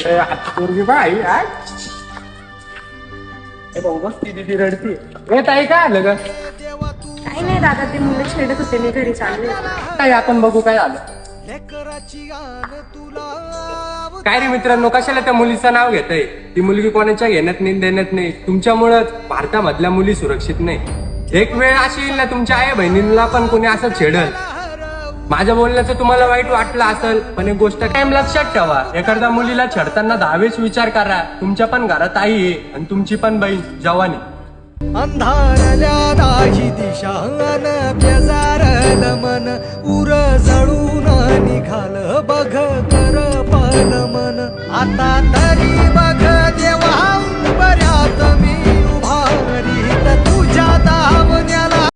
पोरगी बाई बसती दिदी रडती. येत आहे काय आलं ग? काही नाही दादा, ते मुलं छेडत होते, मी घरी चालले. काय आपण बघू काय आलं. काय रे मित्रांनो, कशाला त्या मुलीचं नाव घेतय? ती मुलगी कोणाच्या घेण्यात नाही देण्यात नाही. तुमच्यामुळेच भारतामधल्या मुली सुरक्षित नाही. एक वेळ अशी येईल ना, तुमच्या आई बहिणींना पण कोणी असं छेडल. माझ्या बोलण्याचं तुम्हाला वाईट वाटलं असेल, पण एक गोष्ट कायम लक्षात ठेवा, एखाद्या मुलीला छेडताना 10 वेळेस विचार करा. तुमच्या पण घरात आई आहे आणि तुमची पण बहीण जवानी. अंधारल्या दाही दिशा